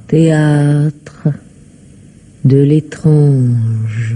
Théâtre de l'étrange.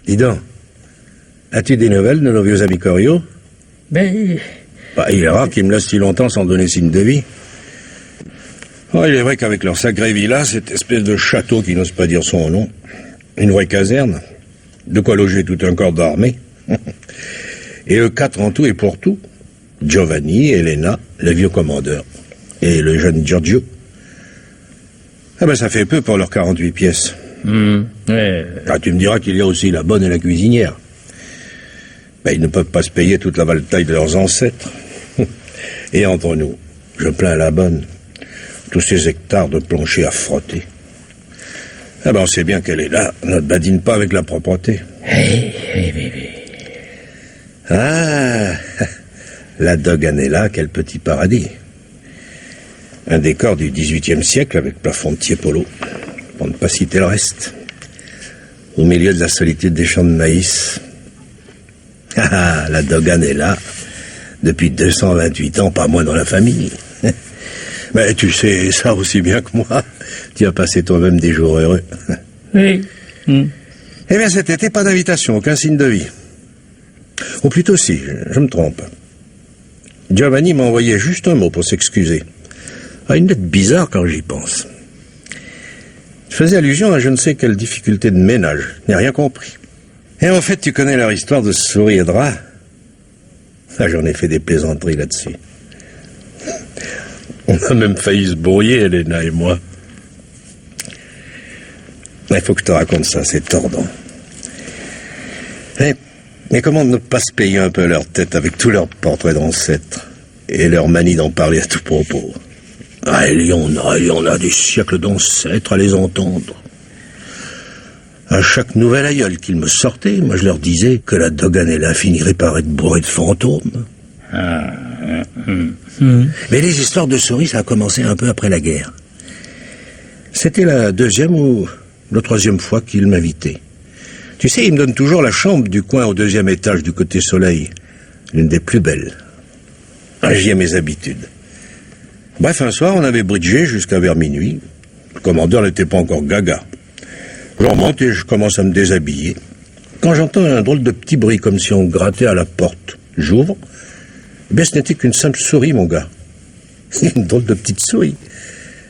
Dis donc, as-tu des nouvelles de nos vieux amis Coriot? Ben... Il est rare qu'ils me laissent si longtemps sans donner signe de vie. Oh, il est vrai qu'avec leur sacrée villa, cette espèce de château qui n'ose pas dire son nom, une vraie caserne, de quoi loger tout un corps d'armée, et eux quatre en tout et pour tout, Giovanni, Elena, le vieux commandeur, et le jeune Giorgio. Ah ben ça fait peu pour leurs 48 pièces. Ouais. Ah, tu me diras qu'il y a aussi la bonne et la cuisinière. Ben, ils ne peuvent pas se payer toute la valetaille de leurs ancêtres. Et entre nous, je plains la bonne. Tous ces hectares de plancher à frotter. Ah ben on sait bien qu'elle est là, ne badine pas avec la propreté. Ah, la Doganella, quel petit paradis. Un décor du XVIIIe siècle avec plafond de Tiepolo, pour ne pas citer le reste. Au milieu de la solitude des champs de maïs. Ah, la Doganella, depuis 228 ans, pas moins dans la famille. Mais tu sais ça aussi bien que moi. Tu as passé toi-même des jours heureux. Oui. Eh bien, cet été, pas d'invitation, aucun signe de vie. Ou plutôt si, je me trompe. Giovanni m'a envoyé juste un mot pour s'excuser. Ah, une lettre bizarre quand j'y pense. Je faisais allusion à je ne sais quelle difficulté de ménage. Je n'ai rien compris. Et en fait, tu connais leur histoire de souris et drap. Ah, j'en ai fait des plaisanteries là-dessus. On a même failli se brouiller, Elena et moi. Il faut que je te raconte ça, c'est tordant. Mais comment ne pas se payer un peu leur tête avec tous leurs portraits d'ancêtres et leur manie d'en parler à tout propos? Ah, il y en a des siècles d'ancêtres à les entendre. À chaque nouvel aïeul qu'ils me sortaient, moi je leur disais que la Doganella finirait par être bourrée de fantômes. Mais les histoires de souris, ça a commencé un peu après la guerre. C'était la deuxième ou la troisième fois qu'ils m'invitaient. Tu sais, ils me donnent toujours la chambre du coin au 2e étage du côté soleil. L'une des plus belles. Ah, j'y ai mes habitudes. Bref, un soir, on avait bridgé jusqu'à vers minuit. Le commandeur n'était pas encore gaga. Je remonte et je commence à me déshabiller. Quand j'entends un drôle de petit bruit, comme si on grattait à la porte, j'ouvre. Eh bien, ce n'était qu'une simple souris, mon gars. Une drôle de petite souris.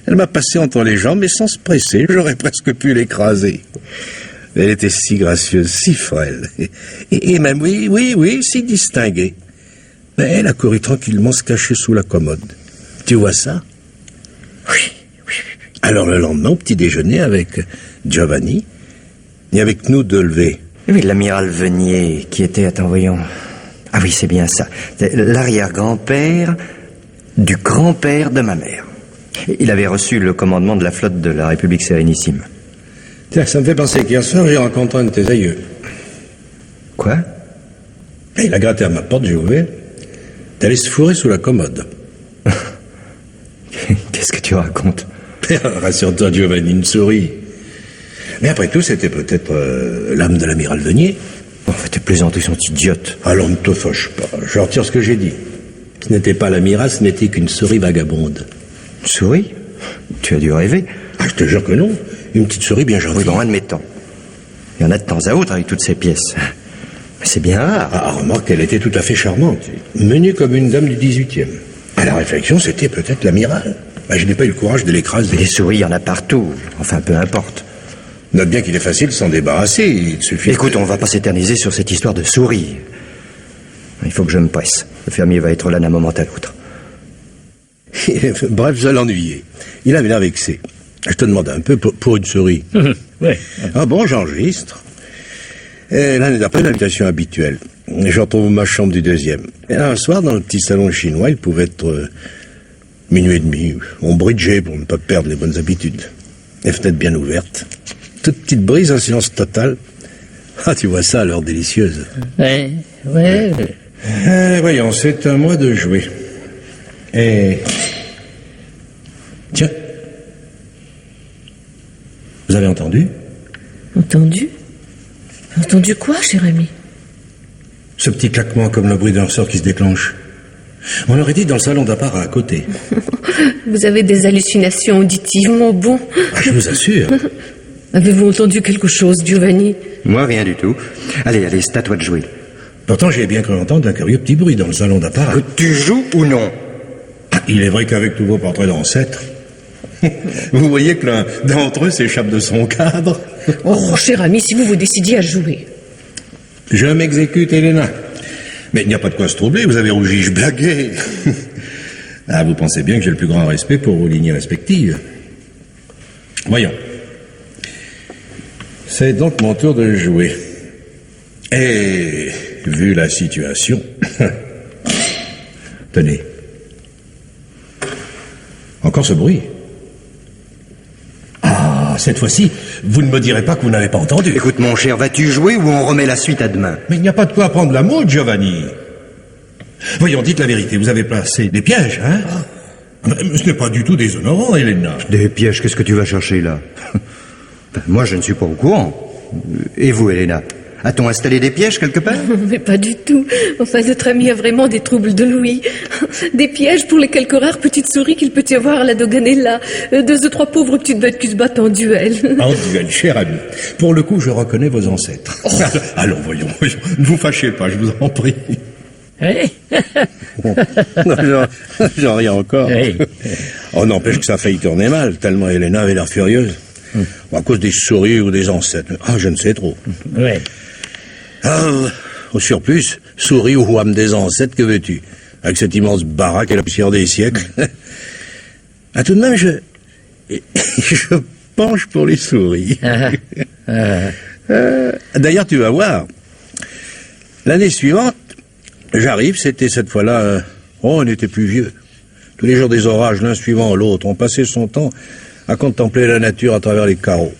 Elle m'a passé entre les jambes, mais sans se presser. J'aurais presque pu l'écraser. Elle était si gracieuse, si frêle. Et même, oui, si distinguée. Mais elle a couru tranquillement se cacher sous la commode. Tu vois ça? Oui. Alors le lendemain, au petit déjeuner avec Giovanni, et avec nous deux levés. Oui, l'amiral Venier, qui était, attends, voyons... Ah oui, c'est bien ça. L'arrière-grand-père du grand-père de ma mère. Il avait reçu le commandement de la flotte de la République Sérénissime. Tiens, ça me fait penser qu'hier soir, j'ai rencontré un de tes aïeux. Quoi? Il a gratté à ma porte, j'ai ouvert. T'es allé se fourrer sous la commode. Qu'est-ce que tu racontes? Rassure-toi, Giovanni, une souris. Mais après tout, c'était peut-être l'âme de l'amiral Venier. Enfin, tes plaisanteries sont idiotes. Alors ne te fâche pas, je retire ce que j'ai dit. Ce n'était pas l'amiral, ce n'était qu'une souris vagabonde. Une souris? Tu as dû rêver. Ah, je te jure que non. Une petite souris bien gentille. Oui, bon, admettons. Il y en a de temps à autre avec toutes ces pièces. Mais c'est bien rare. Ah, remarque qu'elle était tout à fait charmante. Menue comme une dame du 18e. À la réflexion, c'était peut-être l'amiral. Je n'ai pas eu le courage de l'écraser. Des souris, il y en a partout. Enfin, peu importe. Note bien qu'il est facile de s'en débarrasser. Il suffit... Écoute, on va pas s'éterniser sur cette histoire de souris. Il faut que je me presse. Le fermier va être là d'un moment à l'autre. Bref, je l'ennuyais. Il avait l'air vexé. Je te demande un peu pour une souris. Ouais. Ah bon, j'enregistre. Et l'année d'après, l'invitation habituelle. Je retrouve ma chambre du deuxième. Et un soir, dans le petit salon chinois, il pouvait être minuit et demi. On bridgeait pour ne pas perdre les bonnes habitudes. Les fenêtres bien ouvertes. Toute petite brise, un silence total. Ah, tu vois ça, l'heure délicieuse. Ouais. Ouais. Voyons, c'est à moi de jouer. Et... Tiens. Vous avez entendu? Entendu? Entendu quoi, cher ami? Ce petit claquement comme le bruit d'un ressort qui se déclenche. On aurait dit dans le salon d'apparat à côté. Vous avez des hallucinations auditives, mon bon. Ah, je vous assure. Avez-vous entendu quelque chose, Giovanni? Moi, rien du tout. Allez, c'est à toi de jouer. Pourtant, j'ai bien cru entendre un curieux petit bruit dans le salon d'apparat. Tu joues ou non? Il est vrai qu'avec tous vos portraits d'ancêtres, vous voyez que l'un d'entre eux s'échappe de son cadre. Oh, cher ami, si vous vous décidiez à jouer. Je m'exécute, Helena. Mais il n'y a pas de quoi se troubler, vous avez rougi, je blaguais. Ah, vous pensez bien que j'ai le plus grand respect pour vos lignées respectives. Voyons. C'est donc mon tour de jouer. Et, vu la situation... Tenez. Encore ce bruit. Ah, cette fois-ci, vous ne me direz pas que vous n'avez pas entendu. Écoute, mon cher, vas-tu jouer ou on remet la suite à demain? Mais il n'y a pas de quoi prendre la mode, Giovanni. Voyons, dites la vérité, vous avez placé des pièges, hein? Mais ce n'est pas du tout déshonorant, Helena. Des pièges, qu'est-ce que tu vas chercher là? Moi, je ne suis pas au courant. Et vous, Helena? A-t-on installé des pièges quelque part? Mais pas du tout. Enfin, notre ami a vraiment des troubles de l'ouïe. Des pièges pour les quelques rares petites souris qu'il peut y avoir à la Doganella. Deux ou trois pauvres petites bêtes qui se battent en duel. En duel, cher ami. Pour le coup, je reconnais vos ancêtres. Allons, voyons. Ne vous fâchez pas, je vous en prie. Hey. J'en ris encore. Hey. On n'empêche que ça a failli tourner mal, tellement Helena avait l'air furieuse. À cause des souris ou des ancêtres. Ah, je ne sais trop. Ouais. Ah, au surplus, souris ou âme des ancêtres, que veux-tu? Avec cette immense baraque et la poussière des siècles. Ah, tout de même, je penche pour les souris. D'ailleurs, tu vas voir. L'année suivante, j'arrive, c'était cette fois-là... on était plus vieux. Tous les jours des orages, l'un suivant l'autre. On passait son temps à contempler la nature à travers les carreaux.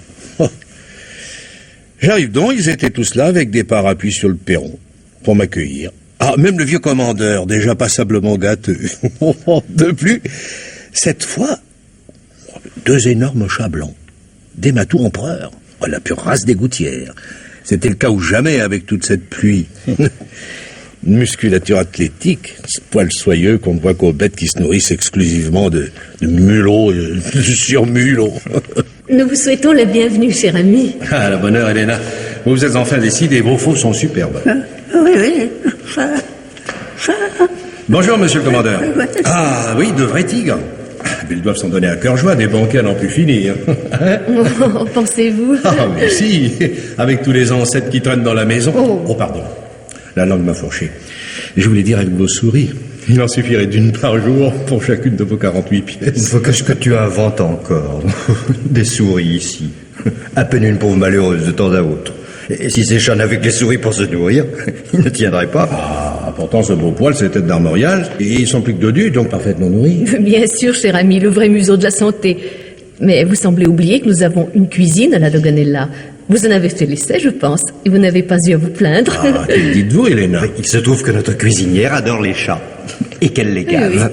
J'arrive donc, ils étaient tous là avec des parapluies sur le perron pour m'accueillir. Ah, même le vieux commandeur, déjà passablement gâteux. De plus, cette fois, deux énormes chats blancs, des matous empereurs, la pure race des gouttières. C'était le cas ou jamais avec toute cette pluie. Une musculature athlétique, ce poil soyeux qu'on ne voit qu'aux bêtes qui se nourrissent exclusivement de mulots sur mulots. Nous vous souhaitons la bienvenue, cher ami. Ah, la bonne heure, Helena. Vous vous êtes enfin décidé, vos faux sont superbes. Oui, ça... Bonjour, monsieur le commandeur. Ah, oui, de vrais tigres. Mais ils doivent s'en donner à cœur joie, des banquets à n'en plus finir. Oh, pensez-vous? Ah, mais si, avec tous les ancêtres qui traînent dans la maison. Oh, pardon. La langue m'a fourché. Je voulais dire avec vos souris. Il en suffirait d'une par jour pour chacune de vos 48 pièces. Qu'est-ce que tu inventes encore? Des souris ici. À peine une pauvre malheureuse de temps à autre. Et si ces chats n'avaient que les souris pour se nourrir, ils ne tiendraient pas. Ah, pourtant ce beau poil, c'est tête d'armorial. Et ils sont plus que dodus, donc parfaitement nourris. Bien sûr, cher ami, le vrai museau de la santé. Mais vous semblez oublier que nous avons une cuisine à la Doganella. Vous en avez fait l'essai, je pense, et vous n'avez pas eu à vous plaindre. Ah, que dites-vous, Helena? Il se trouve que notre cuisinière adore les chats. Et qu'elle les gave.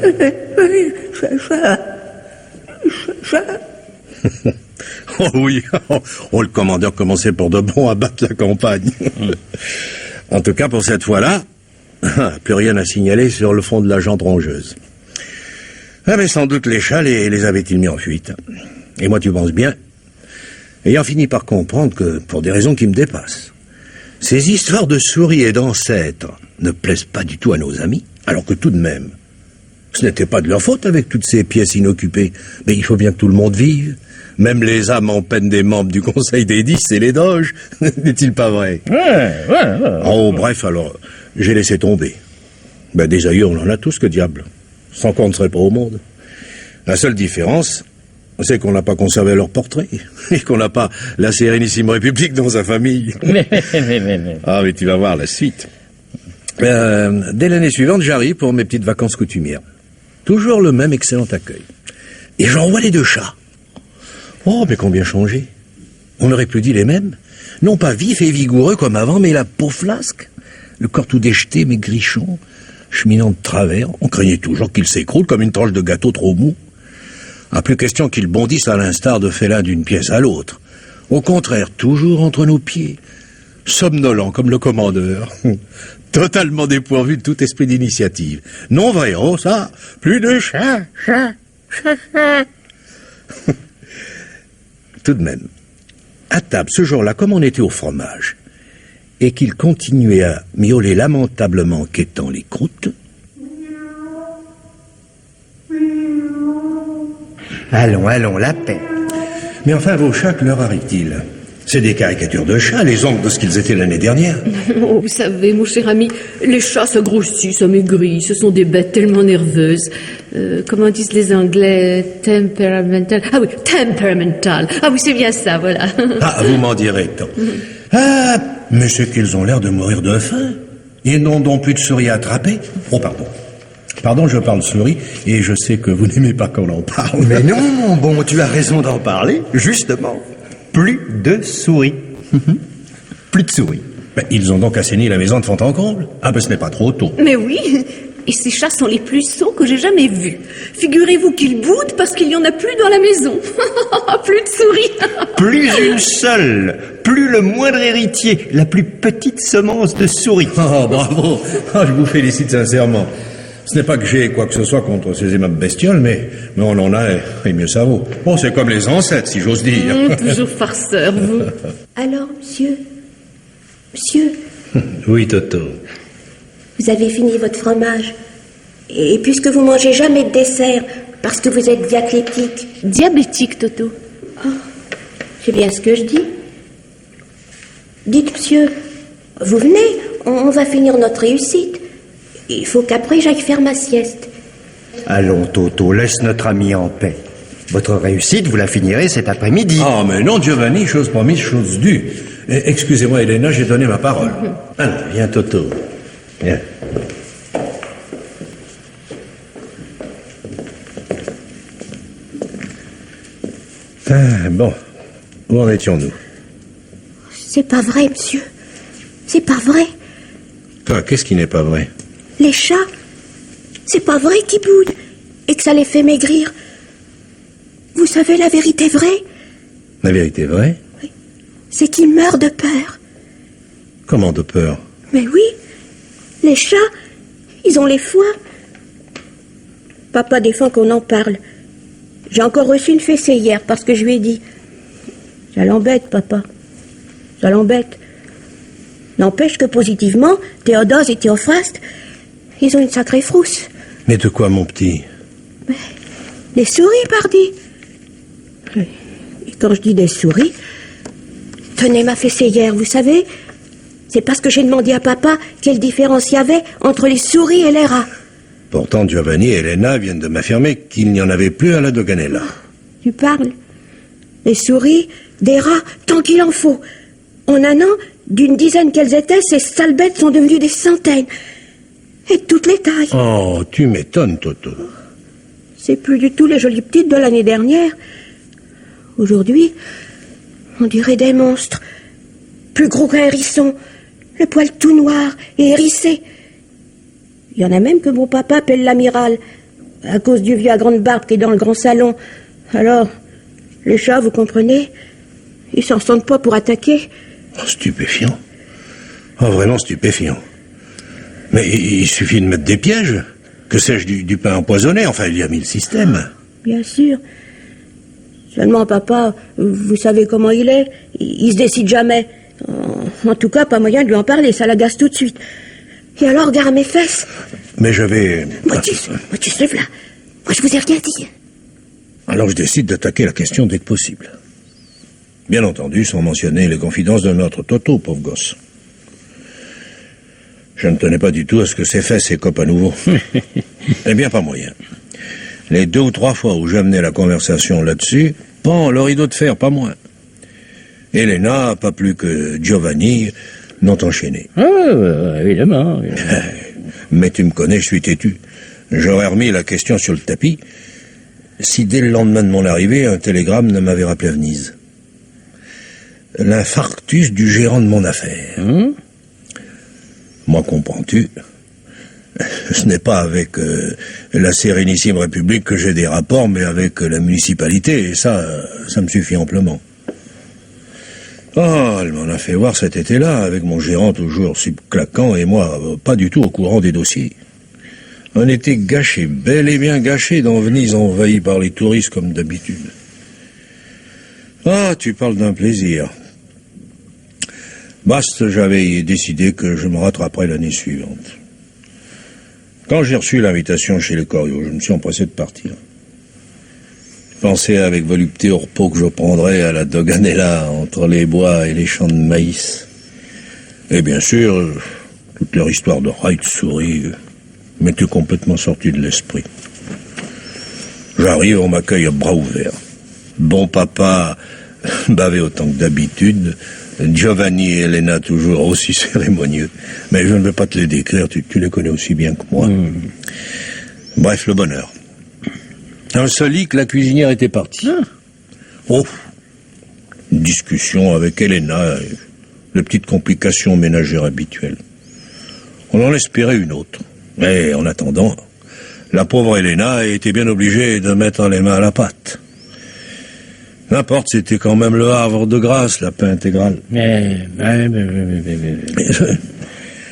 Oh oui, oh, le commandeur commençait pour de bon à battre la campagne. En tout cas, pour cette fois-là, plus rien à signaler sur le fond de la jante rongeuse. Ah, mais sans doute les chats les avaient-ils mis en fuite. Et moi, tu penses bien, ayant fini par comprendre que, pour des raisons qui me dépassent, ces histoires de souris et d'ancêtres ne plaisent pas du tout à nos amis, alors que tout de même, ce n'était pas de leur faute avec toutes ces pièces inoccupées. Mais il faut bien que tout le monde vive. Même les âmes en peine des membres du Conseil des 10 et les doges. N'est-il pas vrai? Ouais. Oh, bref, alors, j'ai laissé tomber. Ben, des aïeux, on en a tous, que diable. Sans qu'on ne serait pas au monde. La seule différence, C'est qu'on n'a pas conservé leur portrait, et qu'on n'a pas la Sérénissime République dans sa famille. Mais. Ah, mais tu vas voir la suite. Dès l'année suivante, j'arrive pour mes petites vacances coutumières. Toujours le même excellent accueil. Et j'envoie les 2 chats. Oh, mais combien changé. On aurait plus dit les mêmes. Non pas vifs et vigoureux comme avant, mais la peau flasque, le corps tout déjeté, mais grichon, cheminant de travers. On craignait toujours qu'il s'écroule comme une tranche de gâteau trop mou. Ah, plus question qu'il bondisse à l'instar de félin d'une pièce à l'autre. Au contraire, toujours entre nos pieds, somnolent comme le commandeur, totalement dépourvu de tout esprit d'initiative. Non vrai, oh ça, plus de chat. Tout de même, à table ce jour-là, comme on était au fromage, et qu'il continuait à miauler lamentablement quêtant les croûtes. Allons, la paix. Mais enfin, vos chats, que leur arrive-t-il? C'est des caricatures de chats, les ongles de ce qu'ils étaient l'année dernière. Oh, vous savez, mon cher ami, les chats, ça grossit, ça maigrit, ce sont des bêtes tellement nerveuses. Comment disent les Anglais? Temperamental. Ah oui, temperamental. Ah oui, c'est bien ça, voilà. Ah, vous m'en direz tant. Ah, mais c'est qu'ils ont l'air de mourir de faim. Ils n'ont donc plus de souris à attraper. Oh, pardon. Pardon, je parle souris, et je sais que vous n'aimez pas qu'on en parle. Mais non, mon bon, tu as raison d'en parler. Justement, plus de souris. Plus de souris. Ben, ils ont donc assaini la maison de fond en comble. Ah ben ce n'est pas trop tôt. Mais oui, et ces chats sont les plus sots que j'ai jamais vus. Figurez-vous qu'ils boudent parce qu'il n'y en a plus dans la maison. Plus de souris. Plus une seule, plus le moindre héritier, la plus petite semence de souris. Oh, bravo. Ah, je vous félicite sincèrement. Ce n'est pas que j'ai quoi que ce soit contre ces aimables bestioles, mais on en a, et mieux ça vaut. Bon, c'est comme les ancêtres, si j'ose dire. Toujours farceur, vous. Alors, monsieur, Oui, Toto. vous avez fini votre fromage. Et puisque vous mangez jamais de dessert, parce que vous êtes diabétique, Diabétique, Toto. c'est bien ce que je dis. Dites, monsieur, vous venez, on va finir notre réussite. Il faut qu'après j'aille faire ma sieste. Allons, Toto, laisse notre ami en paix. Votre réussite, vous la finirez cet après-midi. Ah, mais non, Giovanni, chose promise, chose due. Excusez-moi, Elena, j'ai donné ma parole. Alors, viens, Toto. Viens. Ah, bon, où en étions-nous? C'est pas vrai, monsieur. C'est pas vrai. Quoi, qu'est-ce qui n'est pas vrai? Les chats, c'est pas vrai qu'ils boudent et que ça les fait maigrir. Vous savez la vérité vraie? La vérité vraie? C'est qu'ils meurent de peur. Comment de peur? Mais oui, les chats, ils ont les foies. Papa défend qu'on en parle. J'ai encore reçu une fessée hier parce que je lui ai dit. Ça l'embête, papa. Ça l'embête. N'empêche que positivement, Théodose et Théophraste, ils ont une sacrée frousse. Mais de quoi, mon petit? Des souris, pardi. Et quand je dis des souris, tenez ma fessée hier, vous savez, c'est parce que j'ai demandé à papa quelle différence il y avait entre les souris et les rats. Pourtant, Giovanni et Elena viennent de m'affirmer qu'il n'y en avait plus à la Doganella. Tu parles? Les souris, des rats, tant qu'il en faut. En un an, d'une dizaine qu'elles étaient, ces sales bêtes sont devenues des centaines. Et de toutes les tailles. Oh, tu m'étonnes, Toto. C'est plus du tout les jolies petites de l'année dernière. Aujourd'hui, on dirait des monstres. Plus gros qu'un hérisson. Le poil tout noir et hérissé. Il y en a même que mon papa appelle l'amiral, à cause du vieux à grande barbe qui est dans le grand salon. Alors, les chats, vous comprenez, ils s'en sentent pas pour attaquer. Oh, stupéfiant. Oh, vraiment stupéfiant. Mais il suffit de mettre des pièges. Que sais-je du pain empoisonné? Enfin, il y a mis le système. Bien sûr. Seulement, papa, vous savez comment il est. Il se décide jamais. En tout cas, pas moyen de lui en parler, ça l'agace tout de suite. Et alors, regarde mes fesses. Mais je vais... Motus, lève là. Moi, je vous ai rien dit. Alors je décide d'attaquer la question dès que possible. Bien entendu, sans mentionner les confidences de notre Toto, pauvre gosse. Je ne tenais pas du tout à ce que ses fesses s'écopent à nouveau. Eh bien, pas moyen. Les 2 ou 3 fois où j'amenais la conversation là-dessus, pan, le rideau de fer, pas moins. Elena, pas plus que Giovanni, n'ont enchaîné. Ah, évidemment. Mais tu me connais, je suis têtu. J'aurais remis la question sur le tapis si dès le lendemain de mon arrivée, un télégramme ne m'avait rappelé à Venise. L'infarctus du gérant de mon affaire. Moi, comprends-tu, ce n'est pas avec la Sérénissime République que j'ai des rapports, mais avec la municipalité, et ça me suffit amplement. Oh, elle m'en a fait voir cet été-là, avec mon gérant toujours si claquant, et moi, pas du tout au courant des dossiers. Un été gâché, bel et bien gâché, dans Venise envahie par les touristes comme d'habitude. Ah, tu parles d'un plaisir. Bast, j'avais décidé que je me rattraperais l'année suivante. Quand j'ai reçu l'invitation chez les Coriot, je me suis empressé de partir. Je pensais avec volupté au repos que je prendrais à la Doganella, entre les bois et les champs de maïs. Et bien sûr, toute leur histoire de rats et de souris m'était complètement sortie de l'esprit. J'arrive, on m'accueille à bras ouverts. Bon papa, bavé autant que d'habitude, Giovanni et Elena toujours aussi cérémonieux. Mais je ne vais pas te les décrire, tu les connais aussi bien que moi. Bref, le bonheur. Un seul lit que la cuisinière était partie. Oh, une discussion avec Elena, et les petites complications ménagères habituelles. On en espérait une autre. Mais en attendant, la pauvre Elena était bien obligée de mettre les mains à la pâte. N'importe, c'était quand même le havre de grâce, la paix intégrale.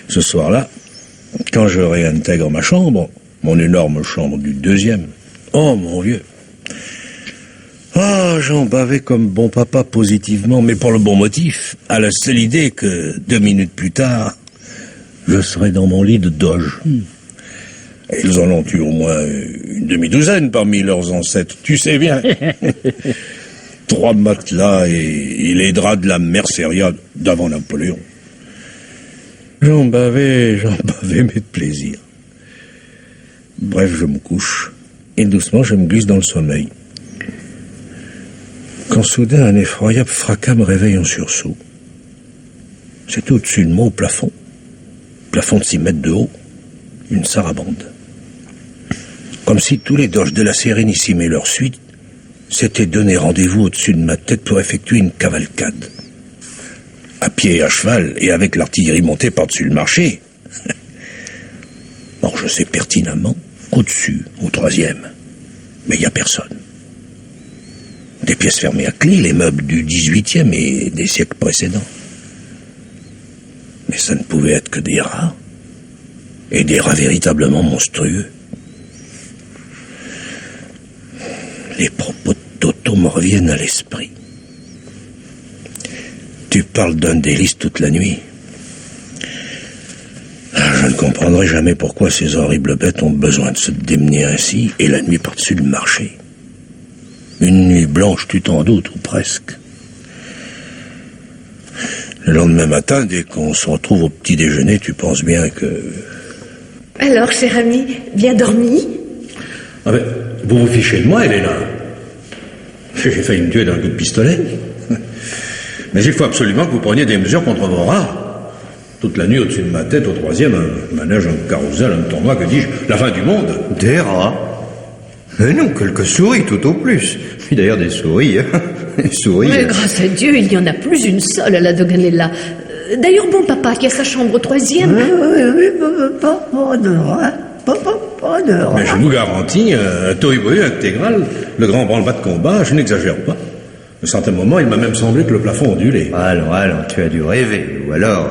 Ce soir-là, quand je réintègre ma chambre, mon énorme chambre du 2e, oh mon vieux, j'en bavais comme bon papa positivement, mais pour le bon motif, à la seule idée que 2 minutes plus tard, je serais dans mon lit de doge. Ils en ont eu au moins une demi-douzaine parmi leurs ancêtres, tu sais bien. 3 matelas et les draps de la merceria d'avant Napoléon. J'en bavais, mais de plaisir. Bref, je me couche, et doucement je me glisse dans le sommeil. Quand soudain un effroyable fracas me réveille en sursaut. C'était au-dessus de moi, au plafond de 6 mètres de haut, une sarabande. Comme si tous les doges de la Sérénissime et leur suite s'étaient donné rendez-vous au-dessus de ma tête pour effectuer une cavalcade. À pied et à cheval, et avec l'artillerie montée par-dessus le marché. Or, je sais pertinemment qu'au-dessus, au 3e, mais il n'y a personne. Des pièces fermées à clé, les meubles du 18e et des siècles précédents. Mais ça ne pouvait être que des rats, et des rats véritablement monstrueux. Les propos de Toto me reviennent à l'esprit. Tu parles d'un délice toute la nuit. Je ne comprendrai jamais pourquoi ces horribles bêtes ont besoin de se démener ainsi, et la nuit par-dessus le marché. Une nuit blanche, tu t'en doutes, ou presque. Le lendemain matin, dès qu'on se retrouve au petit déjeuner, tu penses bien que... Alors, cher ami, bien dormi? Ah ben, vous vous fichez de moi, Elena. J'ai failli me tuer d'un coup de pistolet. Mais il faut absolument que vous preniez des mesures contre vos rats. Toute la nuit, au-dessus de ma tête, au 3e, un manège, un carrousel, un tournoi, que dis-je, la fin du monde. Des rats? Mais non, quelques souris tout au plus. Puis d'ailleurs des souris, des souris... Mais grâce à Dieu, il n'y en a plus une seule à la Doganella. D'ailleurs, bon papa, qui a sa chambre au 3e... Oui, pas de rats. Pas de rats. Mais je vous garantis, un tohu-bohu intégral, le grand branle-bas de combat, je n'exagère pas. À un certain moment, il m'a même semblé que le plafond ondulait. Alors, tu as dû rêver, ou alors...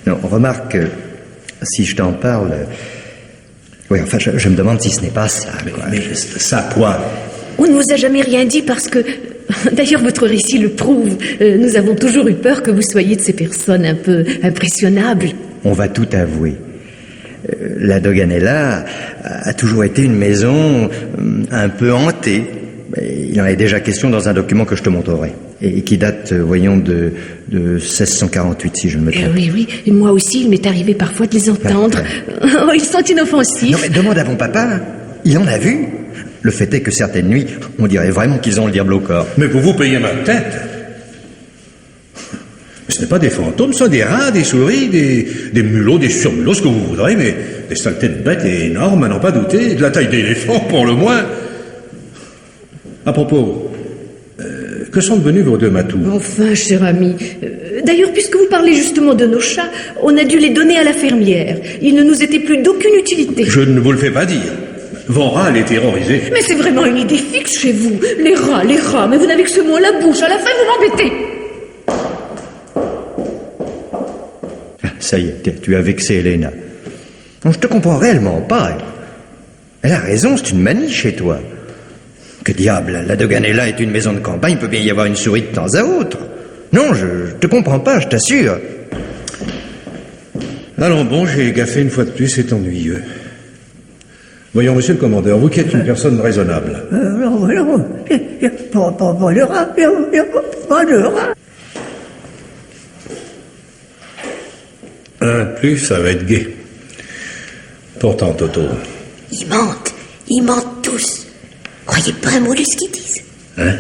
Non, remarque, si je t'en parle... Oui, enfin, je me demande si ce n'est pas ça. Mais ça quoi? On ne vous a jamais rien dit parce que... D'ailleurs, votre récit le prouve. Nous avons toujours eu peur que vous soyez de ces personnes un peu impressionnables. On va tout avouer. La Doganella a toujours été une maison un peu hantée. Il en est déjà question dans un document que je te montrerai. Et qui date, voyons, de 1648, si je ne me trompe. Oui, et moi aussi, il m'est arrivé parfois de les entendre. Oh, ils sont inoffensifs. Non, mais demande à mon papa. Il en a vu. Le fait est que certaines nuits, on dirait vraiment qu'ils ont le diable au corps. Mais pour vous payer ma tête. Ce n'est pas des fantômes, ce sont des rats, des souris, des mulots, des surmulots, ce que vous voudrez, mais des saletés de bêtes énormes, à n'en pas douter, de la taille d'éléphant pour le moins. À propos, que sont devenus vos deux matous? Enfin, cher ami. D'ailleurs, puisque vous parlez justement de nos chats, on a dû les donner à la fermière. Ils ne nous étaient plus d'aucune utilité. Je ne vous le fais pas dire. Vos rats les terrorisaient. Mais c'est vraiment une idée fixe chez vous. Les rats, mais vous n'avez que ce mot à la bouche. À la fin, vous m'embêtez. Ça y est, tu as vexé Elena. Non, je te comprends réellement pas. Elle a raison, c'est une manie chez toi. Que diable, la Doganella est une maison de campagne, il peut bien y avoir une souris de temps à autre. Non, je te comprends pas, je t'assure. Allons bon, j'ai gaffé une fois de plus, c'est ennuyeux. Voyons, monsieur le commandeur, vous qui êtes une personne raisonnable. Non, pas le rat, pas le rat. Un de plus, ça va être gai. Pourtant, Toto... Ils mentent tous. Croyez pas un mot de ce qu'ils disent. Hein?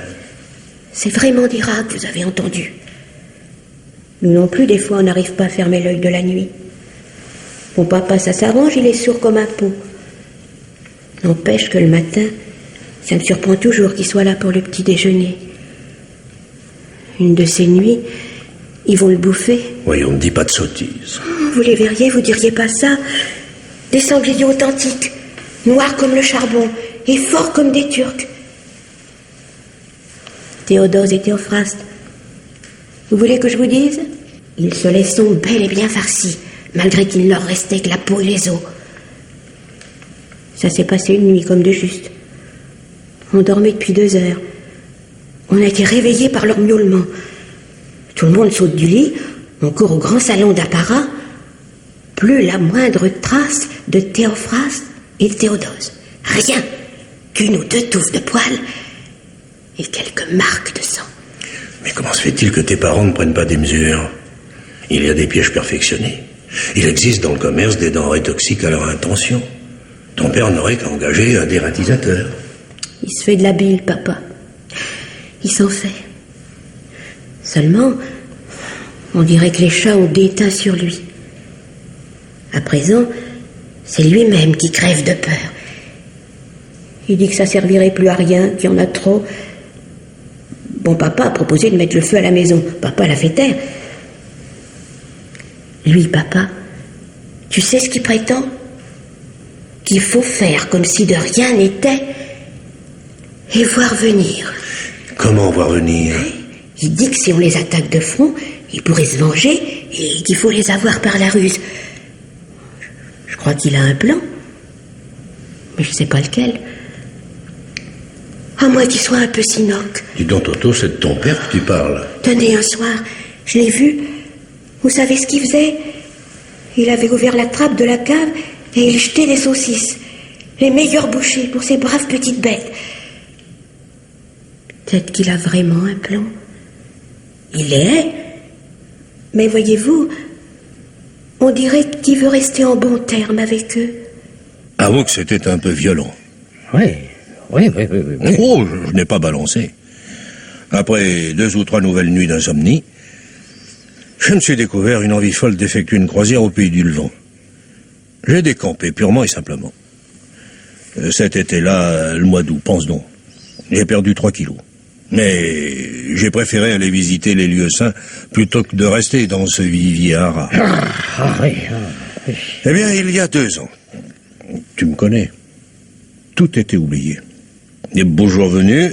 C'est vraiment des rats que vous avez entendus. Nous non plus, des fois, on n'arrive pas à fermer l'œil de la nuit. Mon papa, ça s'arrange, il est sourd comme un pot. N'empêche que le matin, ça me surprend toujours qu'il soit là pour le petit déjeuner. Une de ces nuits, ils vont le bouffer. Voyons, ne dis pas de sottises. Vous les verriez, vous diriez pas ça. Des sangliers authentiques, noirs comme le charbon et forts comme des Turcs. Théodose et Théophraste, vous voulez que je vous dise? Ils se laissent bel et bien farcis, malgré qu'il ne leur restait que la peau et les os. Ça s'est passé une nuit comme de juste. On dormait depuis 2 heures. On a été réveillés par leur miaulement. Tout le monde saute du lit, on court au grand salon d'apparat. Plus la moindre trace de Théophraste et de Théodose. Rien qu'une ou 2 touffes de poils et quelques marques de sang. Mais comment se fait-il que tes parents ne prennent pas des mesures? Il y a des pièges perfectionnés. Il existe dans le commerce des denrées toxiques à leur intention. Ton père n'aurait qu'à engager un dératisateur. Il se fait de la bile, papa. Il s'en fait. Seulement, on dirait que les chats ont déteint sur lui. À présent, c'est lui-même qui crève de peur. Il dit que ça servirait plus à rien, qu'il y en a trop. Bon, papa a proposé de mettre le feu à la maison. Papa l'a fait taire. Lui, papa, tu sais ce qu'il prétend? Qu'il faut faire comme si de rien n'était et voir venir. Comment voir venir? Il dit que si on les attaque de front, ils pourraient se venger et qu'il faut les avoir par la ruse. Je crois qu'il a un plan, mais je ne sais pas lequel. À moins qu'il soit un peu sinoc. Dis donc, Toto, c'est de ton père que tu parles. Tenez, un soir, je l'ai vu. Vous savez ce qu'il faisait? Il avait ouvert la trappe de la cave et il jetait des saucisses. Les meilleures bouchées pour ces braves petites bêtes. Peut-être qu'il a vraiment un plan. Il est. Mais voyez-vous, on dirait qu'il veut rester en bon terme avec eux. Avoue que c'était un peu violent. Oui. Oh, je n'ai pas balancé. Après 2 ou 3 nouvelles nuits d'insomnie, je me suis découvert une envie folle d'effectuer une croisière au pays du Levant. J'ai décampé purement et simplement. Cet été-là, le mois d'août, pense donc. J'ai perdu 3 kilos. Mais j'ai préféré aller visiter les lieux saints plutôt que de rester dans ce vivier à rats. Eh bien, il y a 2 ans, tu me connais, tout était oublié. Les beaux jours venus,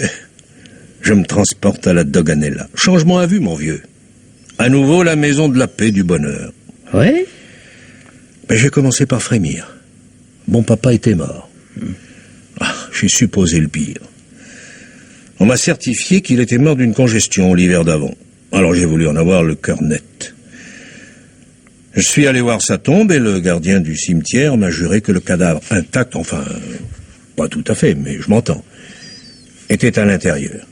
je me transporte à la Doganella. Changement à vue, mon vieux. À nouveau, la maison de la paix, du bonheur. Oui? Mais j'ai commencé par frémir. Bon papa était mort. J'ai supposé le pire. On m'a certifié qu'il était mort d'une congestion l'hiver d'avant. Alors j'ai voulu en avoir le cœur net. Je suis allé voir sa tombe et le gardien du cimetière m'a juré que le cadavre intact, enfin, pas tout à fait, mais je m'entends, était à l'intérieur.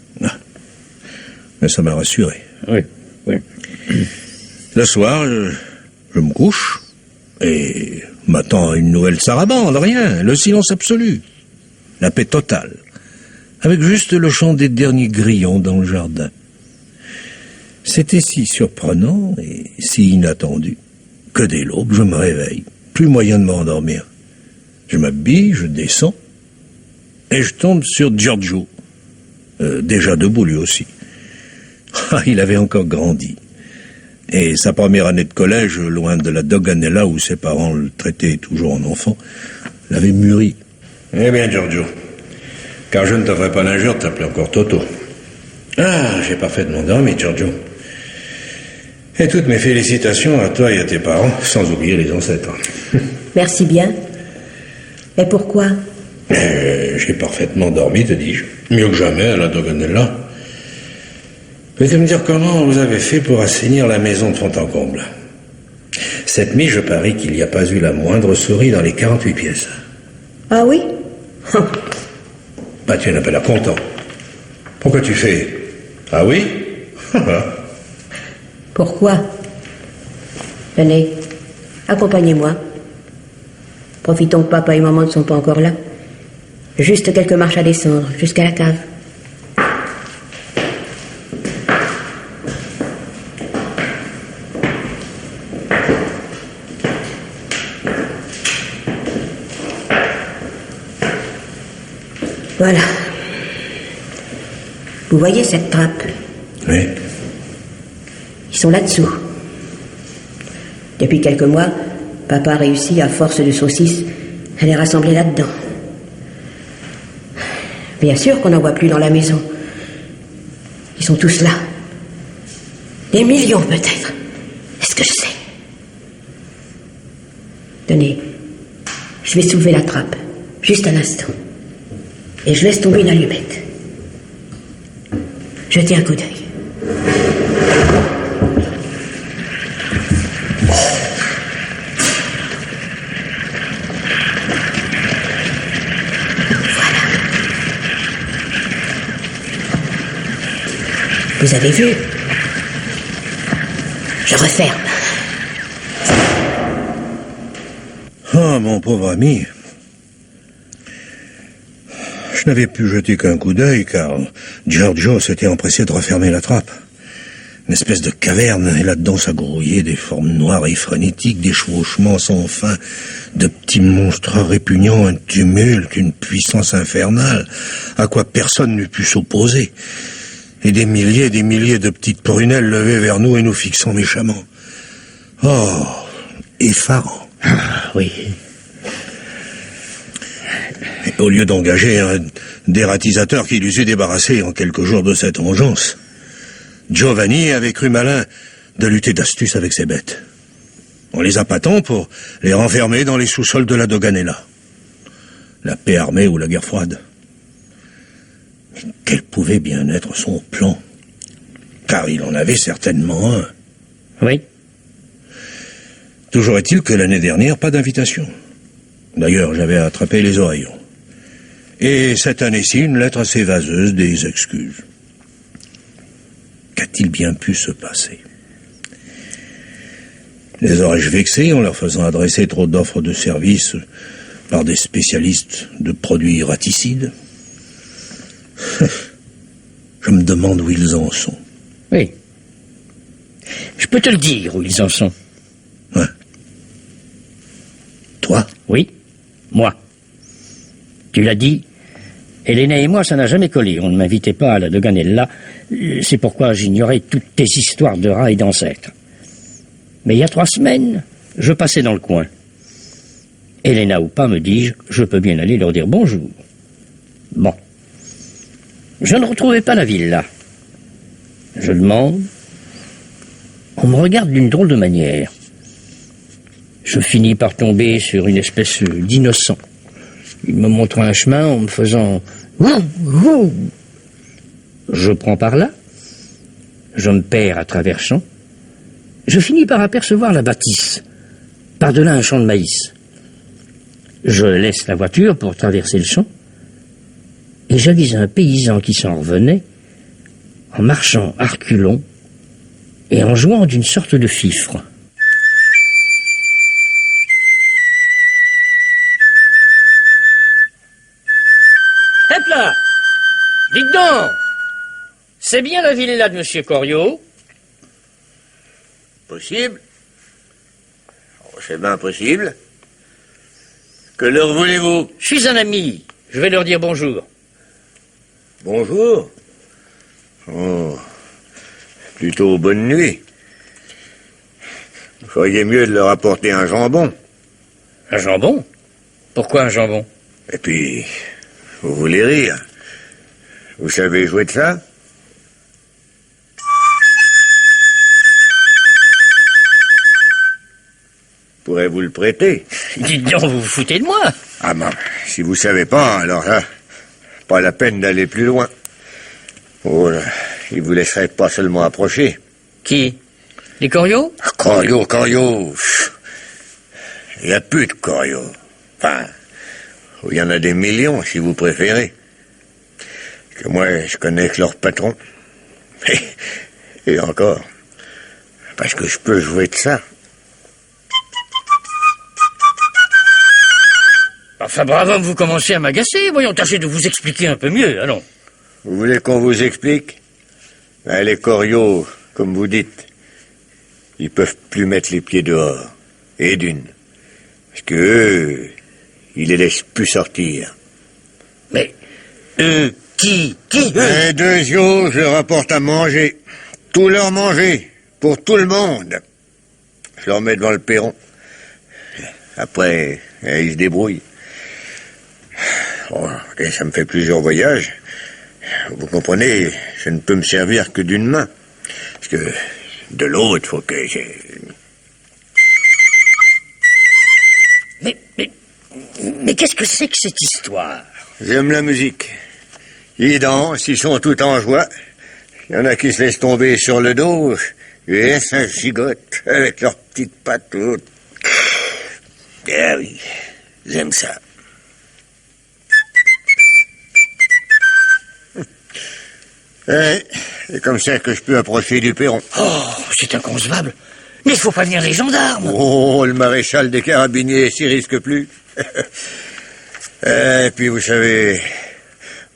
Mais ça m'a rassuré. Oui. Le soir, je me couche et m'attend une nouvelle sarabande, rien, le silence absolu. La paix totale. Avec juste le chant des derniers grillons dans le jardin. C'était si surprenant et si inattendu que dès l'aube, je me réveille. Plus moyen de m'endormir. Je m'habille, je descends et je tombe sur Giorgio. Déjà debout lui aussi. Il avait encore grandi. Et sa première année de collège, loin de la Doganella où ses parents le traitaient toujours en enfant, l'avait mûri. Eh bien, Giorgio, car je ne te ferai pas l'injure de t'appeler encore Toto. Ah, j'ai parfaitement dormi, Giorgio. Et toutes mes félicitations à toi et à tes parents, sans oublier les ancêtres. Merci bien. Et pourquoi? J'ai parfaitement dormi, te dis-je. Mieux que jamais à la Doganella. Peux-tu me dire comment vous avez fait pour assainir la maison de fond en comble? Cette nuit, je parie qu'il n'y a pas eu la moindre souris dans les 48 pièces. Ah oui? Bah, tu n'as pas l'air content. Pourquoi tu fais? Ah oui? Pourquoi? Venez, accompagnez-moi. Profitons que papa et maman ne sont pas encore là. Juste quelques marches à descendre, jusqu'à la cave. Voilà. Vous voyez cette trappe? Oui. Ils sont là-dessous. Depuis quelques mois, papa a réussi, à force de saucisses, à les rassembler là-dedans. Bien sûr qu'on n'en voit plus dans la maison. Ils sont tous là. Des millions peut-être. Est-ce que je sais? Tenez, je vais soulever la trappe, juste un instant. Et je laisse tomber une allumette. Jetez un coup d'œil. Vous avez vu? Je referme. Ah, mon pauvre ami. Je n'avais pu jeter qu'un coup d'œil, car Giorgio s'était empressé de refermer la trappe. Une espèce de caverne, et là-dedans ça grouillait des formes noires et frénétiques, des chevauchements sans fin, de petits monstres répugnants, un tumulte, une puissance infernale, à quoi personne n'eût pu s'opposer. Et des milliers de petites prunelles levées vers nous et nous fixant méchamment. Oh, effarant. Ah, oui. Et au lieu d'engager un dératisateur qui les eût débarrassés en quelques jours de cette vengeance, Giovanni avait cru malin de lutter d'astuce avec ces bêtes, en les appâtant pour les renfermer dans les sous-sols de la Doganella. La paix armée ou la guerre froide. Mais quel pouvait bien être son plan? Car il en avait certainement un. Oui. Toujours est-il que l'année dernière, pas d'invitation. D'ailleurs, j'avais attrapé les oreillons. Et cette année-ci, une lettre assez vaseuse, des excuses. Qu'a-t-il bien pu se passer? Les aurais-je vexés en leur faisant adresser trop d'offres de services par des spécialistes de produits raticides? Je me demande où ils en sont. Oui. Je peux te le dire où ils en sont. Ouais. Toi? Oui, moi. Tu l'as dit, Elena et moi, ça n'a jamais collé. On ne m'invitait pas à la Doganella. C'est pourquoi j'ignorais toutes tes histoires de rats et d'ancêtres. Mais il y a 3 semaines, je passais dans le coin. Elena ou pas, me dis-je, je peux bien aller leur dire bonjour. Bon. Je ne retrouvais pas la villa. Je demande. On me regarde d'une drôle de manière. Je finis par tomber sur une espèce d'innocent. Il me montre un chemin en me faisant « Wouh !» Je prends par là. Je me perds à travers champs. Je finis par apercevoir la bâtisse, par-delà un champ de maïs. Je laisse la voiture pour traverser le champ, et j'avise un paysan qui s'en revenait, en marchant à reculons et en jouant d'une sorte de fifre. instant! C'est bien la villa de Monsieur Coriot? Possible? Oh, c'est bien possible. Que leur voulez-vous? Je suis un ami. Je vais leur dire bonjour. Bonjour. Oh, plutôt bonne nuit. Vous feriez mieux de leur apporter un jambon. Un jambon? Pourquoi un jambon? Et puis, vous voulez rire? Vous savez jouer de ça? Je pourrais vous le prêter. Dites donc, vous vous foutez de moi? Ah ben, si vous savez pas, alors là, pas la peine d'aller plus loin. Oh là, il vous laisserait pas seulement approcher. Qui? Les Coriot? Ah, Coriot. Il n'y a plus de Coriot. Enfin, il y en a des millions, si vous préférez. Que moi, je connais que leur patron. Et encore, parce que je peux jouer de ça. Enfin, bravo, vous commencez à m'agacer. Voyons, tâchez de vous expliquer un peu mieux, allons. Vous voulez qu'on vous explique? Ben, les Coriot, comme vous dites, ils peuvent plus mettre les pieds dehors. Et d'une. Parce que eux, ils les laissent plus sortir. Mais, eux, qui eux? Les 2 jours, je leur apporte à manger. Tout leur manger. Pour tout le monde. Je leur mets devant le perron. Après, ils se débrouillent. Bon, et ça me fait plusieurs voyages. Vous comprenez, je ne peux me servir que d'une main. Parce que de l'autre, faut que j'ai... Mais qu'est-ce que c'est que cette histoire? J'aime la musique. Ils dansent, ils sont tout en joie. Il y en a qui se laissent tomber sur le dos. Et ça gigote avec leurs petites pattes toutes. Ah oui, j'aime ça. C'est comme ça que je peux approcher du perron. Oh, c'est inconcevable. Mais il faut prévenir les gendarmes. Oh, le maréchal des carabiniers s'y risque plus. Et puis, vous savez,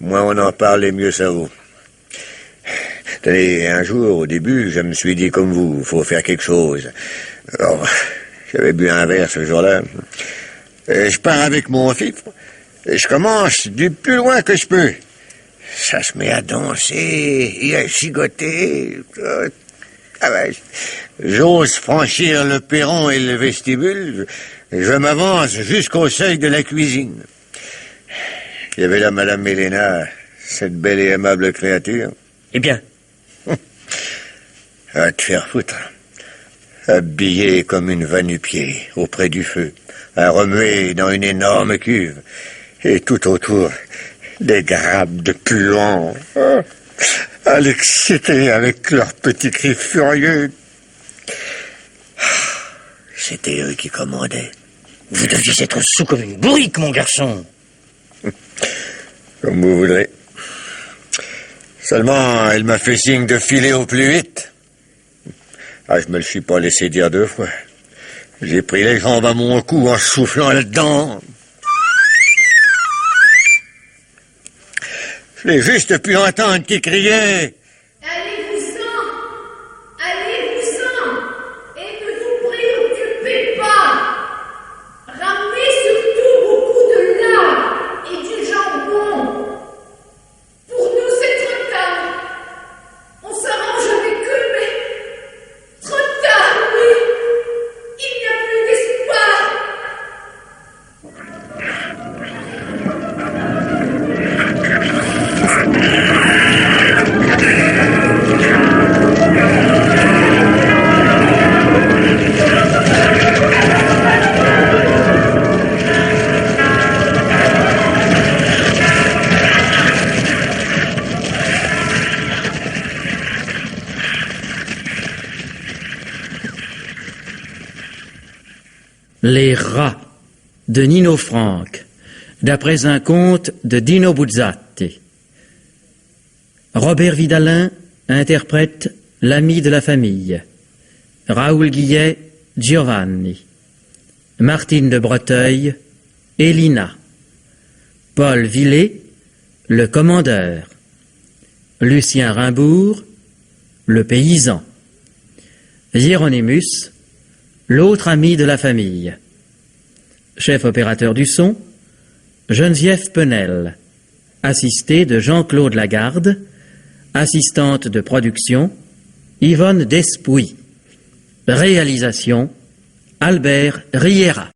moins on en parle, et mieux ça vaut. Tenez, un jour, au début, je me suis dit comme vous, faut faire quelque chose. Alors, j'avais bu un verre ce jour-là. Et je pars avec mon fifre, et je commence du plus loin que je peux. Ça se met à danser et à gigoter. Ah ben, j'ose franchir le perron et le vestibule. Je m'avance jusqu'au seuil de la cuisine. Il y avait là Madame Héléna, cette belle et aimable créature. Eh bien? À te faire foutre. Habillée comme une va-nu-pied auprès du feu, à remuer dans une énorme cuve, et tout autour, des grappes de puants, à l'exciter avec leurs petits cris furieux. C'était eux qui commandaient. Vous deviez être sous comme une bourrique, mon garçon. Comme vous voudrez. Seulement, elle m'a fait signe de filer au plus vite. Ah, je me le suis pas laissé dire 2 fois. J'ai pris les jambes à mon cou en soufflant là-dedans. Je l'ai juste pu entendre qui criait. Allez-vous-en! Allez-vous-en! Et ne vous préoccupez pas! Ramenez surtout beaucoup de lard et du jambon. Pour nous, c'est trop tard. On s'arrange avec eux, mais trop tard, oui. Il n'y a plus d'espoir. Les rats de Nino Franck, d'après un conte de Dino Buzzati. Robert Vidalin interprète l'ami de la famille. Raoul Guillet, Giovanni. Martine de Breteuil, Elina. Paul Villet, le commandeur. Lucien Rimbourg, le paysan. Hieronymus, l'autre ami de la famille. Chef opérateur du son, Geneviève Penel, assistée de Jean-Claude Lagarde, assistante de production, Yvonne Despouy. Réalisation, Albert Riera.